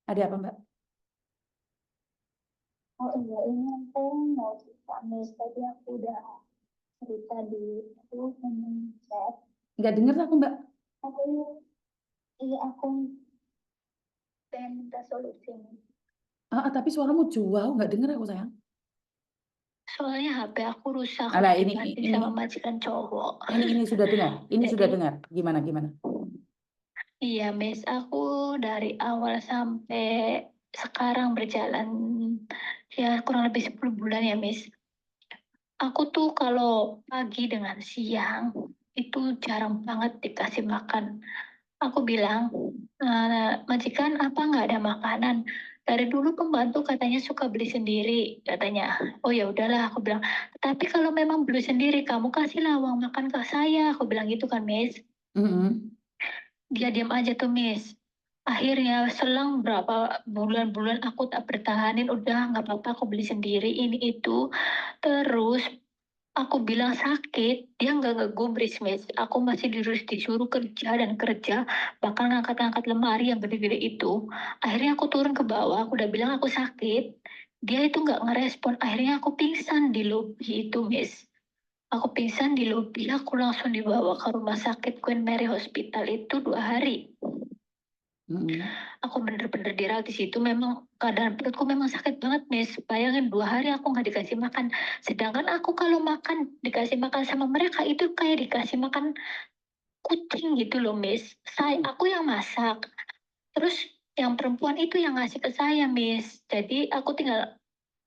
Ada apa, Mbak? Oh iya, ini aku mau cerita Miss. Tadi aku udah cerita di chat. Nggak dengar aku, Mbak. Aku iya aku pengen minta solusi nih. Tapi suaramu jauh, nggak dengar aku, sayang. Soalnya HP aku rusak Alah, habis ini dibanting ini sama majikan cowok. ini sudah dengar. Ini sudah Jadi dengar. Gimana gimana? iya Miss, aku dari awal sampai sekarang berjalan ya kurang lebih 10 bulan ya Miss. Aku tuh kalau pagi dengan siang itu jarang banget dikasih makan. Aku bilang, majikan apa nggak ada makanan? Dari dulu pembantu katanya suka beli sendiri, katanya. Oh ya udahlah, aku bilang. Tapi kalau memang beli sendiri, kamu kasihlah uang makan ke saya. Aku bilang gitu kan, Miss. Mm-mm. Dia diam aja tuh, Miss. Akhirnya selang berapa bulan-bulan aku tak bertahanin, udah nggak apa-apa aku beli sendiri ini itu. Terus aku bilang sakit, dia nggak ngegubris, Miss. Aku masih disuruh kerja dan kerja, bahkan ngangkat-ngangkat lemari yang gede-gede itu. Akhirnya aku turun ke bawah, aku udah bilang aku sakit. Dia itu nggak ngerespon, akhirnya aku pingsan di lobi itu, Miss. Aku pingsan di lobi, aku langsung dibawa ke rumah sakit Queen Mary Hospital itu 2 hari. Mm-mm. Aku bener-bener dirawat di situ, memang keadaan perutku memang sakit banget, Miss. Bayangin 2 hari aku nggak dikasih makan. Sedangkan aku kalau makan, dikasih makan sama mereka itu kayak dikasih makan kucing gitu loh, Miss. Aku yang masak. Terus yang perempuan itu yang ngasih ke saya, Miss. Jadi aku tinggal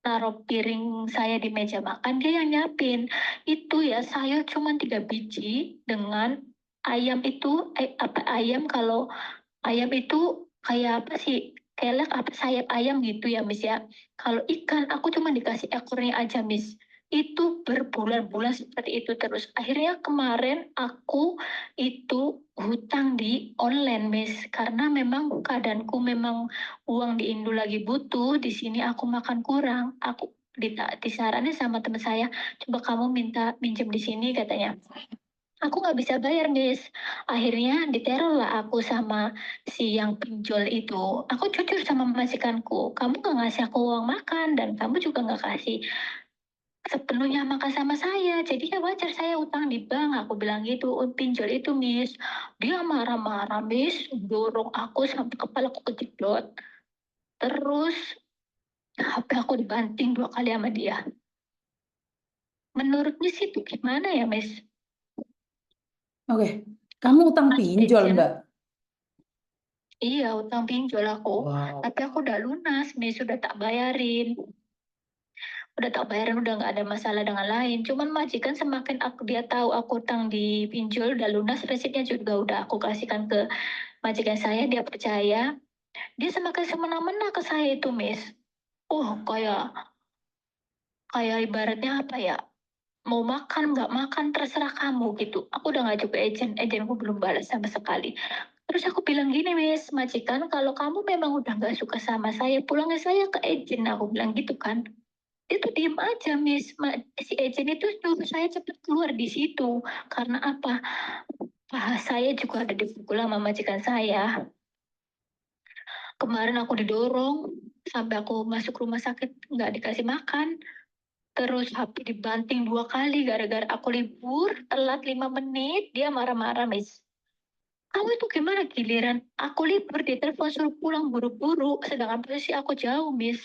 taruh piring saya di meja makan, dia yang nyiapin. Itu ya sayur cuma 3 biji dengan ayam itu, apa ayam kalau ayam itu kayak apa sih? Kelek apa sayap ayam gitu ya, Miss ya. Kalau ikan aku cuma dikasih ekornya aja, Miss. Itu berbulan-bulan seperti itu terus. Akhirnya kemarin aku itu hutang di online, Miss. Karena memang keadaanku memang uang di Indo lagi butuh. Di sini aku makan kurang. Aku disaranin sama teman saya, coba kamu minta minjem di sini katanya. Aku nggak bisa bayar, Miss. Akhirnya diteror lah aku sama si yang pinjol itu. Aku jujur sama majikanku, kamu nggak ngasih aku uang makan dan kamu juga nggak kasih sepenuhnya makan sama saya. Jadi ya wajar saya utang di bank. Aku bilang gitu, pinjol itu, Miss. Dia marah-marah, Miss. Dorong aku sampai kepalaku kejedot. Terus HP aku dibanting 2 kali sama dia. Menurut Miss itu gimana ya, Miss? Oke. Kamu utang Mas pinjol, agent. Mbak? Iya, utang pinjol aku. Wow. Tapi aku udah lunas, Miss. Sudah tak bayarin. Udah tak bayarin, udah nggak ada masalah dengan lain. Cuman majikan semakin dia tahu aku utang di pinjol, udah lunas, resitnya juga udah aku kasihkan ke majikan saya, dia percaya. Dia semakin semena-mena ke saya itu, Miss. Kayak kayak ibaratnya apa ya? Mau makan, nggak makan, terserah kamu gitu. Aku udah ngaju ke agenku belum balas sama sekali. Terus aku bilang gini, Miss, majikan, kalau kamu memang udah nggak suka sama saya, pulangin saya ke agen. Aku bilang gitu kan. Dia tuh diem aja, Miss. Si agen itu nyuruh saya cepet keluar di situ. Karena apa? Saya juga ada dipukul sama majikan saya. Kemarin aku didorong, sampai aku masuk rumah sakit, nggak dikasih makan. Terus HP dibanting 2 kali gara-gara aku libur, telat 5 menit, dia marah-marah, Miss. Kamu itu gimana giliran aku libur di telepon suruh pulang buru-buru, sedangkan posisi aku jauh, Miss.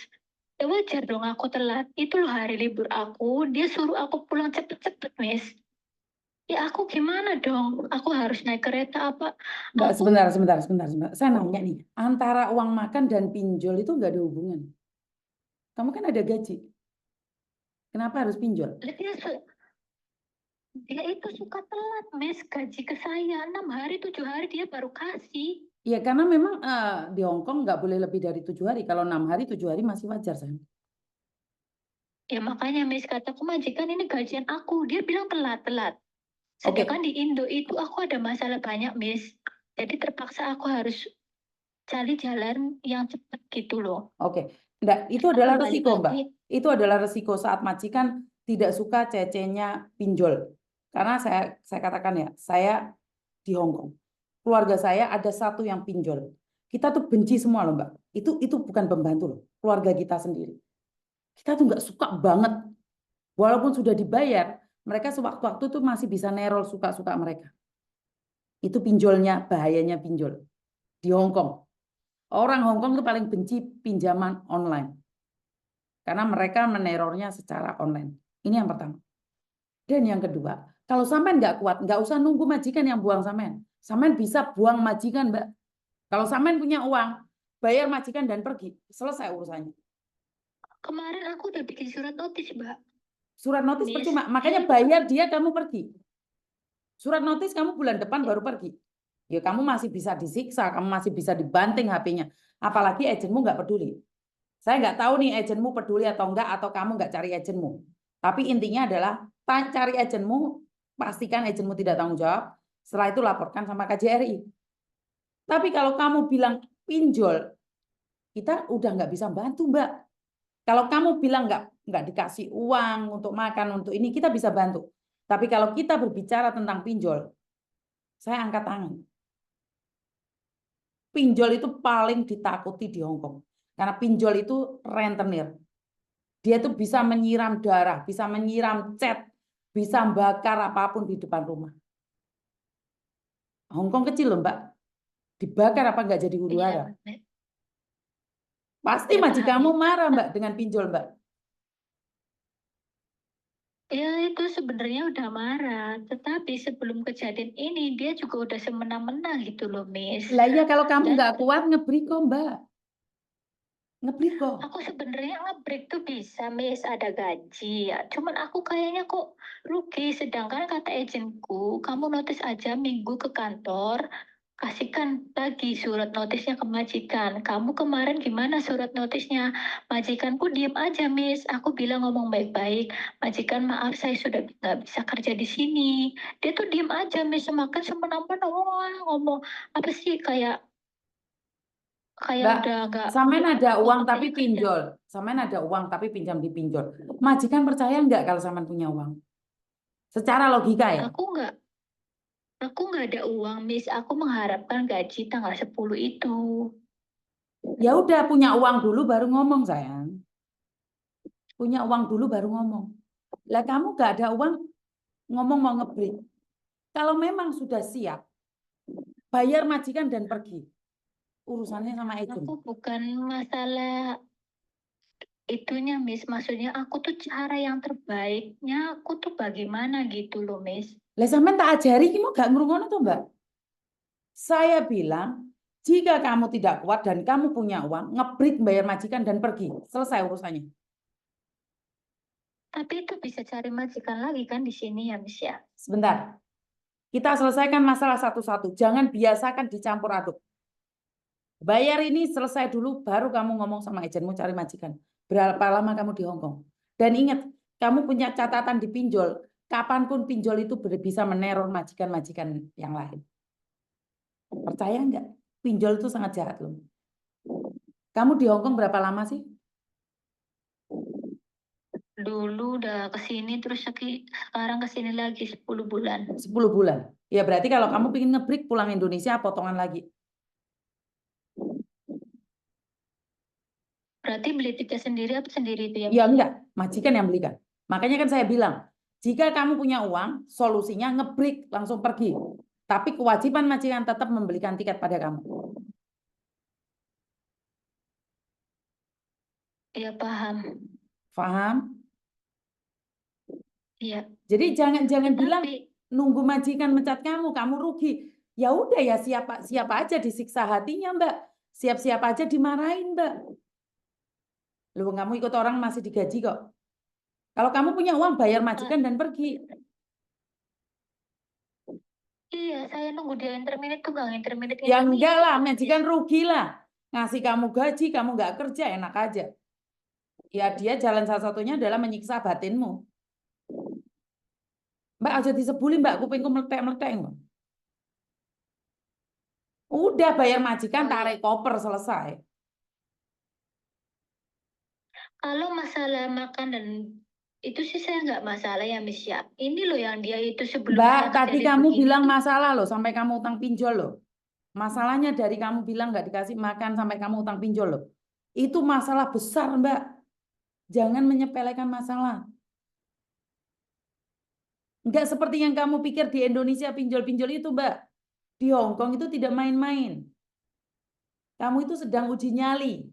Ya wajar dong aku telat. Itu loh hari libur aku, dia suruh aku pulang cepet-cepet, Miss. Ya aku gimana dong? Aku harus naik kereta apa? Mbak, Aku sebentar. Saya nanya nih, antara uang makan dan pinjol itu nggak ada hubungan. Kamu kan ada gaji. Kenapa harus pinjol? dia, dia itu suka telat, Miss. Gaji ke saya 6 hari, 7 hari dia baru kasih. Ya karena memang di Hong Kong nggak boleh lebih dari 7 hari. Kalau 6 hari, 7 hari masih wajar, sayang. Ya makanya, Miss, kataku majikan ini gajian aku. Dia bilang telat-telat. Oke, Sedangkan di Indo itu aku ada masalah banyak, Miss. Jadi terpaksa aku harus cari jalan yang cepat gitu loh. oke. Nggak, itu Aku adalah balik resiko, Mbak. lagi. Itu adalah resiko saat majikan tidak suka cecenya pinjol. Karena saya katakan ya, saya di Hong Kong. Keluarga saya ada satu yang pinjol. Kita tuh benci semua loh, Mbak. Itu bukan pembantu loh, keluarga kita sendiri. Kita tuh nggak suka banget, walaupun sudah dibayar, mereka sewaktu-waktu tuh masih bisa nerol suka-suka mereka. Itu pinjolnya, bahayanya pinjol di Hong Kong. Orang Hong Kong tuh paling benci pinjaman online karena mereka menerornya secara online. Ini yang pertama. Dan yang kedua, kalau sampean nggak kuat, nggak usah nunggu majikan yang buang sampean. Sampean bisa buang majikan, Mbak. Kalau sampean punya uang, bayar majikan dan pergi, selesai urusannya. Kemarin aku udah bikin surat notis, Mbak. Surat notis Miss, percuma, makanya bayar dia, kamu pergi. Surat notis kamu bulan depan baru pergi. Ya kamu masih bisa disiksa, kamu masih bisa dibanting HP-nya. Apalagi agenmu nggak peduli. Saya nggak tahu nih agenmu peduli atau enggak, atau kamu nggak cari agenmu. Tapi intinya adalah cari agenmu, pastikan agenmu tidak tanggung jawab. Setelah itu laporkan sama KJRI. Tapi kalau kamu bilang pinjol, kita udah nggak bisa bantu, Mbak. Kalau kamu bilang nggak dikasih uang untuk makan, untuk ini, kita bisa bantu. Tapi kalau kita berbicara tentang pinjol, saya angkat tangan. Pinjol itu paling ditakuti di Hong Kong. Karena pinjol itu rentenir. Dia tuh bisa menyiram darah, bisa menyiram cat, bisa bakar apapun di depan rumah. Hong Kong kecil loh, Mbak. Dibakar apa nggak jadi huru hara? iya, Pasti ya, paham, majikanmu Miss. marah, Mbak, dengan pinjol, Mbak. Ya itu sebenarnya udah marah, tetapi sebelum kejadian ini dia juga udah semena-mena gitu loh, Miss. Lah iya, kalau kamu Dan nggak kuat ngebrik kok, Mbak. Ngebrik kok. aku sebenarnya nge-break tuh bisa, Miss, ada gaji ya. Cuman aku kayaknya kok rugi, sedangkan kata agenku, kamu notis aja minggu ke kantor, kasihkan lagi surat notisnya ke majikan. Kamu kemarin gimana surat notisnya? Majikanku diem aja, Miss. Aku bilang ngomong baik-baik. Majikan, maaf saya sudah nggak bisa kerja di sini. Dia tuh diem aja, Miss. Makan semena-mena. Wah, ngomong apa sih kayak Mbak, udah nggak sampean punya ada aku uang kerja tapi ya kerja. pinjol. Sampean ada uang tapi pinjam di pinjol. Majikan percaya nggak kalau sampean punya uang? Secara logika ya. Aku nggak ada uang, Miss. Aku mengharapkan gaji tanggal 10 itu. Ya udah, punya uang dulu baru ngomong, sayang. Punya uang dulu baru ngomong. Lah kamu nggak ada uang, ngomong mau ngebreak. Kalau memang sudah siap, bayar majikan dan pergi. Urusannya sama agen. Aku bukan masalah itunya, Miss. Maksudnya aku tuh cara yang terbaiknya aku tuh bagaimana gitu loh, Miss. Lah sampean tak ajari ki mau gak ngrungono tuh, Mbak. Saya bilang, jika kamu tidak kuat dan kamu punya uang, ngebreak bayar majikan dan pergi. Selesai urusannya. Tapi itu bisa cari majikan lagi kan di sini ya, Miss ya. Sebentar. Kita selesaikan masalah satu-satu. Jangan biasakan dicampur aduk. Bayar ini selesai dulu, baru kamu ngomong sama agenmu cari majikan. Berapa lama kamu di Hong Kong? Dan ingat, kamu punya catatan di pinjol. Kapanpun pinjol itu bisa meneror majikan-majikan yang lain. Percaya nggak? Pinjol itu sangat jahat loh. Kamu di Hong Kong berapa lama sih? Dulu udah kesini terus sekarang kesini lagi 10 bulan. 10 bulan. Ya berarti kalau kamu ingin ngebreak pulang Indonesia, potongan lagi. Berarti beli tiket sendiri apa sendiri itu ya, Ya Miss? enggak, majikan yang belikan. Makanya kan saya bilang, jika kamu punya uang, solusinya ngebreak, langsung pergi. Tapi kewajiban majikan tetap membelikan tiket pada kamu. Iya paham. Paham? Iya. Jadi jangan bilang Tapi nunggu majikan mencat kamu rugi. Ya udah ya, siapa aja disiksa hatinya, Mbak. Siap-siap aja dimarahin, Mbak. Lu kamu ikut orang masih digaji kok. Kalau kamu punya uang, bayar majikan dan pergi. iya, saya nunggu dia interminate tuh gak interminate Ya enggak lah, Miss. majikan rugi lah. Ngasih kamu gaji, kamu nggak kerja, enak aja. Ya dia jalan satu-satunya adalah menyiksa batinmu. Mbak aja disebuli, Mbak, kupingku meletek-meletek. Udah bayar majikan, Oh iya. tarik koper, selesai. Kalau masalah makan dan itu sih saya nggak masalah ya, Miss ya. Ini loh yang dia itu sebelum Mbak, saya tadi kejadian kamu begini bilang tuh masalah loh, sampai kamu utang pinjol loh. Masalahnya dari kamu bilang nggak dikasih makan sampai kamu utang pinjol loh. Itu masalah besar, Mbak. Jangan menyepelekan masalah. Nggak seperti yang kamu pikir di Indonesia pinjol-pinjol itu, Mbak. Di Hong Kong itu tidak main-main. Kamu itu sedang uji nyali.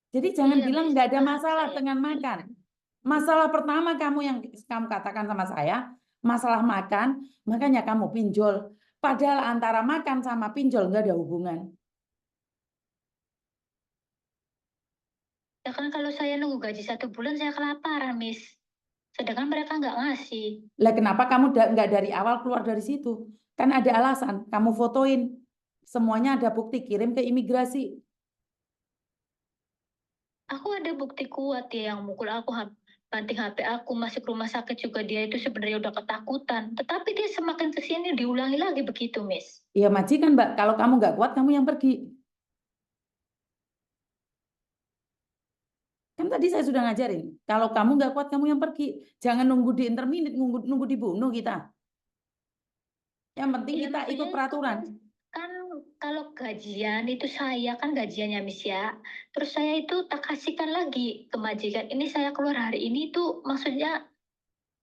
Jadi jangan Iya, bilang Miss, nggak ada paham masalah saya. dengan makan. Masalah pertama kamu yang kamu katakan sama saya, masalah makan, makanya kamu pinjol. Padahal antara makan sama pinjol nggak ada hubungan. Ya kan kalau saya nunggu gaji 1 bulan saya kelaparan, Miss. Sedangkan mereka nggak ngasih. Lah kenapa kamu nggak dari awal keluar dari situ? Kan ada alasan. Kamu fotoin. Semuanya ada bukti. Kirim ke imigrasi. Aku ada bukti kuat ya yang mukul aku, banting HP aku, masuk rumah sakit juga dia itu sebenarnya udah ketakutan. Tetapi dia semakin kesini diulangi lagi begitu, Miss. Ya majikan, Mbak. Kalau kamu nggak kuat, kamu yang pergi. Kan tadi saya sudah ngajarin. Kalau kamu nggak kuat, kamu yang pergi. Jangan nunggu di interminit, nunggu dibunuh kita. Yang penting Iya, kita makanya ikut itu peraturan. kan kalau gajian itu saya kan gajiannya Miss ya. Terus saya itu tak kasihkan lagi ke majikan. Ini saya keluar hari ini tuh maksudnya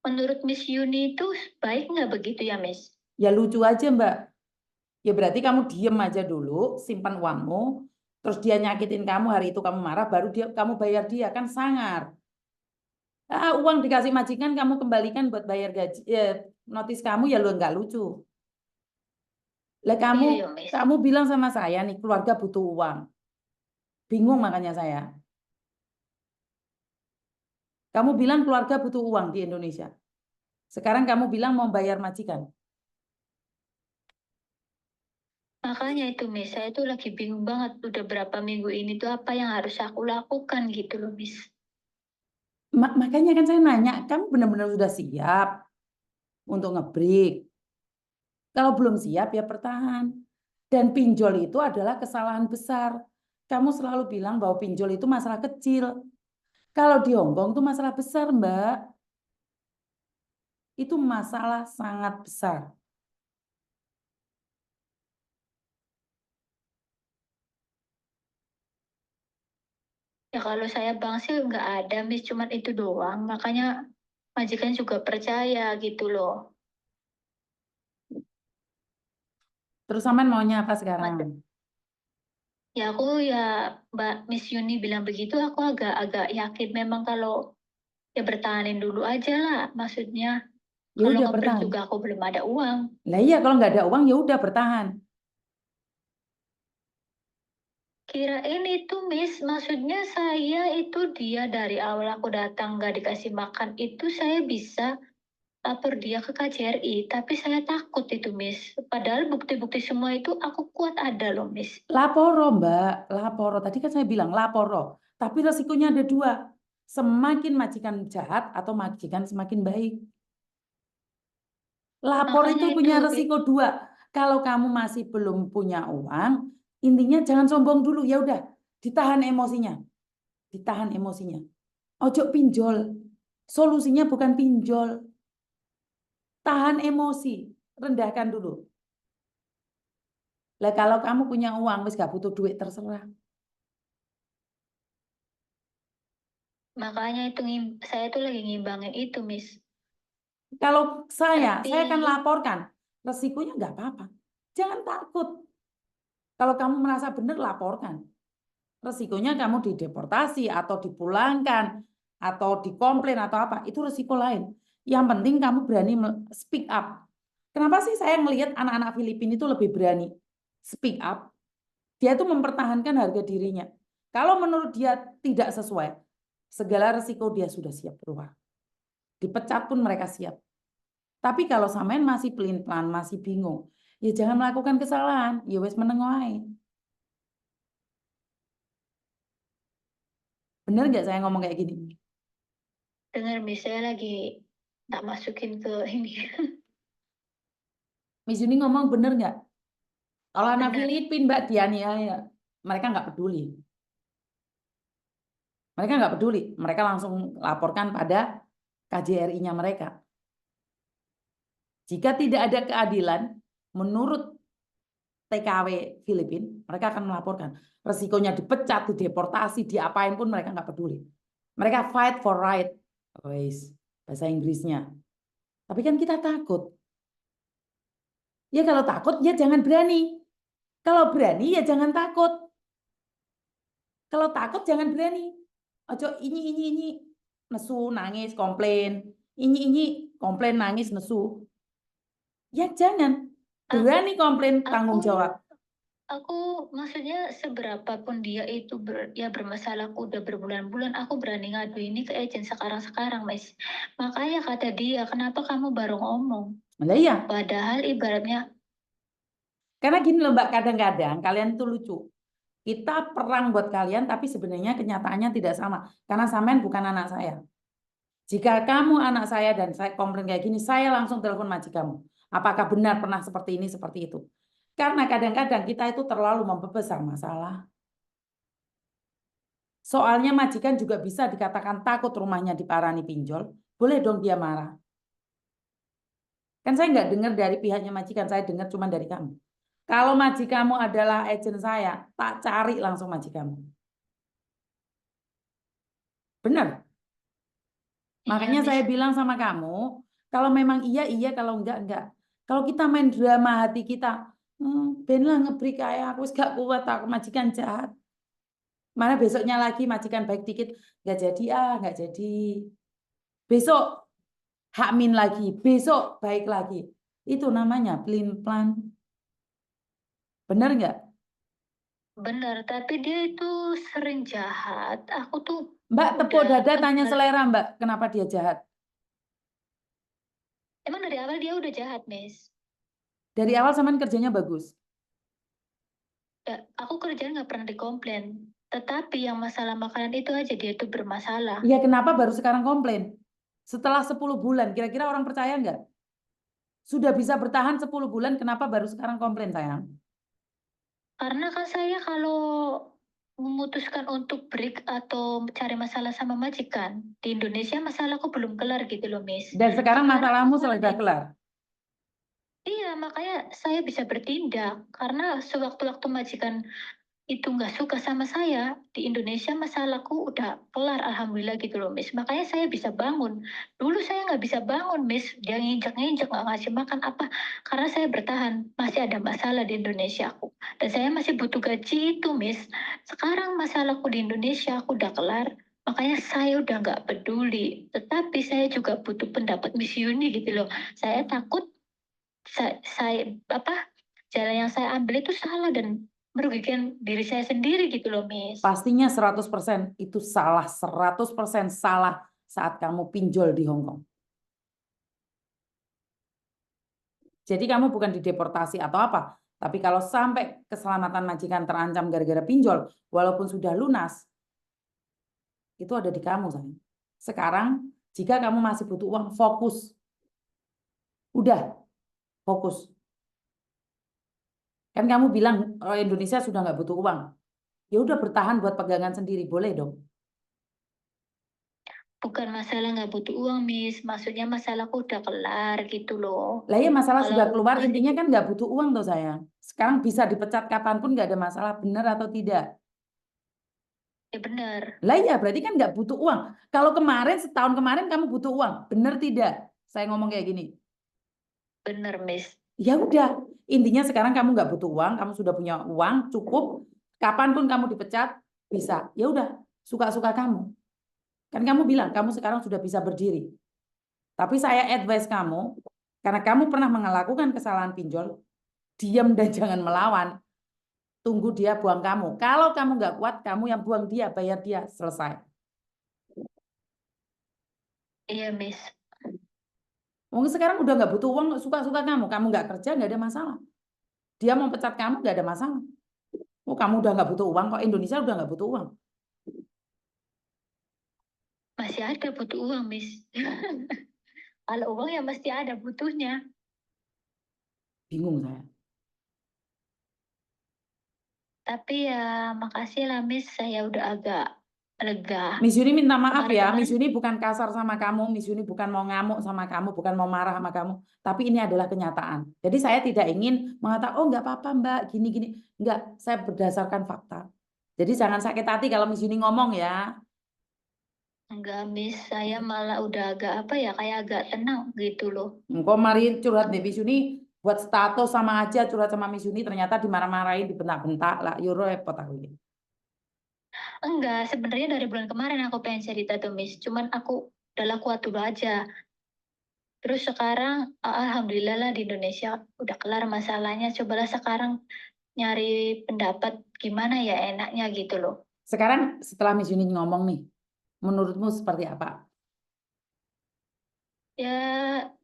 menurut Miss Yuni itu baik nggak begitu ya, Miss? Ya lucu aja, Mbak. Ya berarti kamu diem aja dulu, simpan uangmu. Terus dia nyakitin kamu, hari itu kamu marah, baru kamu bayar dia. Kan sangar. Uang dikasih majikan, kamu kembalikan buat bayar gaji. Notis kamu ya lu nggak lucu. Lah kamu Iya ya, Miss. kamu bilang sama saya nih, keluarga butuh uang. Bingung makanya saya. Kamu bilang keluarga butuh uang di Indonesia. Sekarang kamu bilang mau bayar majikan. Makanya itu, Miss, saya tuh lagi bingung banget. Udah berapa minggu ini tuh apa yang harus aku lakukan gitu loh, Miss. Makanya kan saya nanya, kamu benar-benar sudah siap untuk ngebreak. Kalau belum siap ya bertahan. Dan pinjol itu adalah kesalahan besar. Kamu selalu bilang bahwa pinjol itu masalah kecil. Kalau di Hongkong itu masalah besar, Mbak. Itu masalah sangat besar. Ya kalau saya bang sih nggak ada, Miss, cuman itu doang. Makanya majikan juga percaya gitu loh. Terus Saman maunya apa sekarang? Ya aku ya Mbak Miss Yuni bilang begitu, aku agak-agak yakin memang kalau ya bertahanin dulu aja lah. Maksudnya Ya kalau udah ngebreak bertahan. juga aku belum ada uang. Lah iya kalau nggak ada uang ya udah bertahan. Kirain itu Miss, maksudnya saya itu dia dari awal aku datang nggak dikasih makan itu saya bisa lapor dia ke KJRI, tapi saya takut itu Miss. Padahal bukti-bukti semua itu aku kuat ada loh Miss. Laporo, Mbak, laporo. Tadi kan saya bilang laporo. Tapi resikonya ada dua. Semakin majikan jahat atau majikan semakin baik. Lapor Makanya itu itu punya resiko dua. Kalau kamu masih belum punya uang, intinya jangan sombong dulu. Ya udah, ditahan emosinya. Ditahan emosinya. Ojo pinjol. Solusinya bukan pinjol. Tahan emosi. Rendahkan dulu. Lah kalau kamu punya uang, wis gak butuh duit terserah. makanya itu saya tuh lagi ngimbangin itu Miss. Kalau saya akan Tapi laporkan. Resikonya nggak apa-apa. Jangan takut. Kalau kamu merasa benar, laporkan. Resikonya kamu dideportasi atau dipulangkan atau dikomplain atau apa, itu resiko lain. Yang penting kamu berani speak up. Kenapa sih saya melihat anak-anak Filipina itu lebih berani speak up? Dia itu mempertahankan harga dirinya. Kalau menurut dia tidak sesuai, segala resiko dia sudah siap keluar. Dipecat pun mereka siap. Tapi kalau sampean masih pelin-pelan, masih bingung, ya jangan melakukan kesalahan. Ya wes meneng wae. Bener nggak saya ngomong kayak gini? dengar Miss saya lagi tak masukin ke ini. Miss Yuni ngomong bener nggak? Kalau anak Benar. Filipin, Mbak dianiaya, mereka nggak peduli. Mereka nggak peduli. Mereka langsung laporkan pada KJRI-nya mereka. Jika tidak ada keadilan, menurut TKW Filipina, mereka akan melaporkan. Resikonya dipecat, dideportasi, diapain pun mereka nggak peduli. Mereka fight for right. Bahasa Inggrisnya. Tapi kan kita takut. Ya kalau takut, ya jangan berani. Kalau berani, ya jangan takut. Kalau takut, jangan berani. Ojo ini. Nesu, nangis, komplain. Ini, komplain, nangis, nesu. Ya jangan. Berani komplain, tanggung jawab. Aku maksudnya seberapapun dia itu bermasalah, aku udah berbulan-bulan aku berani ngadu ini ke agent sekarang, Mas. Makanya kata dia, kenapa kamu baru ngomong? Nah, iya. Padahal ibaratnya. Karena gini loh Mbak, kadang-kadang kalian tuh lucu. Kita perang buat kalian, tapi sebenarnya kenyataannya tidak sama. Karena sampean bukan anak saya. Jika kamu anak saya dan saya komplain kayak gini, saya langsung telepon majikanmu. Apakah benar pernah seperti ini, seperti itu? Karena kadang-kadang kita itu terlalu membesar masalah. Soalnya majikan juga bisa dikatakan takut rumahnya diparani pinjol. Boleh dong dia marah. Kan saya nggak dengar dari pihaknya majikan, saya dengar cuma dari kamu. Kalau majikanmu adalah agent saya, tak cari langsung majikanmu. Benar. Makanya Iya, saya bilang sama kamu, kalau memang iya, iya, kalau enggak, enggak. Kalau kita main drama hati kita, ben lah ngebrik kayak aku gak kuat, aku majikan jahat. Mana besoknya lagi majikan baik dikit, nggak jadi nggak jadi. Besok hakmin lagi, besok baik lagi. Itu namanya pelin-pelan. Benar nggak? benar, tapi dia itu sering jahat. Aku tuh Mbak tepuk udah dada tanya kenal. selera Mbak, kenapa dia jahat? Emang dari awal dia udah jahat, Miss. Dari awal sampean kerjanya bagus. Ya, aku kerjaan nggak pernah dikomplain. Tetapi yang masalah makanan itu aja dia tuh bermasalah. Iya, kenapa baru sekarang komplain? Setelah 10 bulan, kira-kira orang percaya nggak? Sudah bisa bertahan 10 bulan, kenapa baru sekarang komplain, sayang? Karena kan saya kalau memutuskan untuk break atau cari masalah sama majikan, di Indonesia masalahku belum kelar gitu loh, Miss. Dan sekarang Sekarang masalahmu sudah kelar. iya, makanya saya bisa bertindak. Karena sewaktu-waktu majikan itu nggak suka sama saya, di Indonesia masalahku udah kelar, alhamdulillah gitu loh, Miss. Makanya saya bisa bangun. Dulu saya nggak bisa bangun, Miss. Dia nginjak-nginjak, nggak ngasih makan apa. Karena saya bertahan, masih ada masalah di Indonesia aku. Dan saya masih butuh gaji itu, Miss. Sekarang masalahku di Indonesia, aku udah kelar. Makanya saya udah nggak peduli. Tetapi saya juga butuh pendapat Miss Yuni gitu loh. Saya takut saya jalan yang saya ambil itu salah dan merugikan diri saya sendiri gitu loh, Miss. Pastinya 100% itu salah, 100% salah saat kamu pinjol di Hong Kong. Jadi kamu bukan dideportasi atau apa, tapi kalau sampai keselamatan majikan terancam gara-gara pinjol, walaupun sudah lunas, itu ada di kamu, sayang. Sekarang, jika kamu masih butuh uang, fokus. Udah, fokus. Kan kamu bilang oh, Indonesia sudah nggak butuh uang. Ya udah bertahan buat pegangan sendiri, boleh dong. Bukan masalah nggak butuh uang, Miss. Maksudnya masalahku udah kelar gitu loh. Lah ya masalah Kalau sudah keluar, masih intinya kan nggak butuh uang tuh sayang. Sekarang bisa dipecat kapanpun nggak ada masalah, benar atau tidak. ya benar, Lah ya berarti kan nggak butuh uang. Kalau kemarin, setahun kemarin kamu butuh uang, benar tidak? Saya ngomong kayak gini. benar, Miss. Ya udah, intinya sekarang kamu nggak butuh uang, kamu sudah punya uang cukup, kapanpun kamu dipecat, bisa. Ya udah, suka-suka kamu. Kan kamu bilang, kamu sekarang sudah bisa berdiri. Tapi saya advice kamu, karena kamu pernah melakukan kesalahan pinjol, diam dan jangan melawan. Tunggu dia buang kamu. Kalau kamu nggak kuat, kamu yang buang dia, bayar dia, selesai. Iya, Miss. Mungkin sekarang udah nggak butuh uang, suka-suka kamu nggak kerja, nggak ada masalah. Dia mau pecat kamu, nggak ada masalah. Oh, kamu udah nggak butuh uang, kok Indonesia udah nggak butuh uang. Masih ada butuh uang, Miss. Kalau uang ya mesti ada butuhnya. Bingung saya. Tapi ya makasih lah, Miss. Saya udah agak lega. Miss Yuni minta maaf ya, Kemarin-kemarin Miss Yuni bukan kasar sama kamu, Miss Yuni bukan mau ngamuk sama kamu, bukan mau marah sama kamu, tapi ini adalah kenyataan. Jadi saya tidak ingin mengatakan, oh nggak apa-apa Mbak, gini-gini. Nggak, saya berdasarkan fakta. Jadi jangan sakit hati kalau Miss Yuni ngomong ya. enggak, Miss, saya malah udah agak apa ya, kayak agak tenang gitu loh. Engkau mari curhat deh Miss Yuni, buat status sama aja curhat sama Miss Yuni, ternyata dimarah-marahin, dibentak-bentak lah, yo repot aku ini. Enggak, sebenarnya dari bulan kemarin aku pengen cerita tuh, Miss. Cuman aku udahlah kuat dulu aja. Terus sekarang, alhamdulillah lah di Indonesia udah kelar masalahnya. Cobalah sekarang nyari pendapat gimana ya enaknya gitu loh. Sekarang setelah Miss Yuni ngomong nih, menurutmu seperti apa? Ya,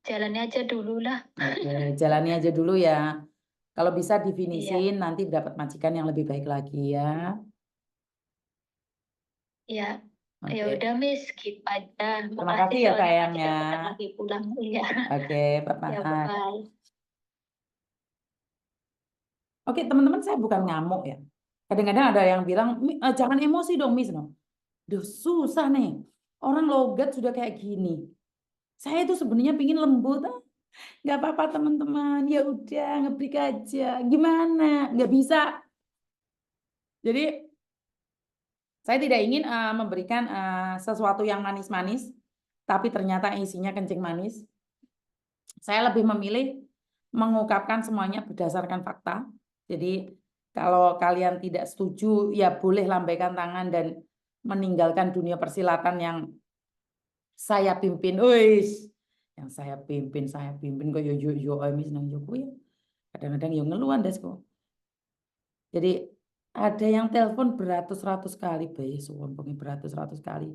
jalani aja dulu lah. Oke, jalani aja dulu ya. Kalau bisa Iya, definisin nanti dapat majikan yang lebih baik lagi ya. iya. Ya Oke. udah, Miss, gitu aja. Terima Makasih kasih ya soalnya sayang masih ya. bentar lagi pulang. Iya, Oke, ya bye-bye. bye. Oke, teman-teman saya bukan ngamuk ya. Kadang-kadang ada yang bilang, jangan emosi dong, Miss. No. Duh, susah nih. Orang logat sudah kayak gini. Saya itu sebenarnya pingin lembut. Nggak apa-apa teman-teman. Ya udah, ngebreak aja. Gimana? Nggak bisa. Jadi, saya tidak ingin memberikan sesuatu yang manis-manis, tapi ternyata isinya kencing manis. Saya lebih memilih mengungkapkan semuanya berdasarkan fakta. Jadi kalau kalian tidak setuju, ya boleh lambaikan tangan dan meninggalkan dunia persilatan yang saya pimpin. Wis, yang saya pimpin kok yo amis nang yo ya. Kadang-kadang yo ngeluhan kok. Jadi ada yang telepon beratus-ratus kali, bayi suwon beratus-ratus kali.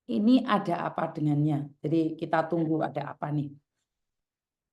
Ini ada apa dengannya? Jadi kita tunggu ada apa nih.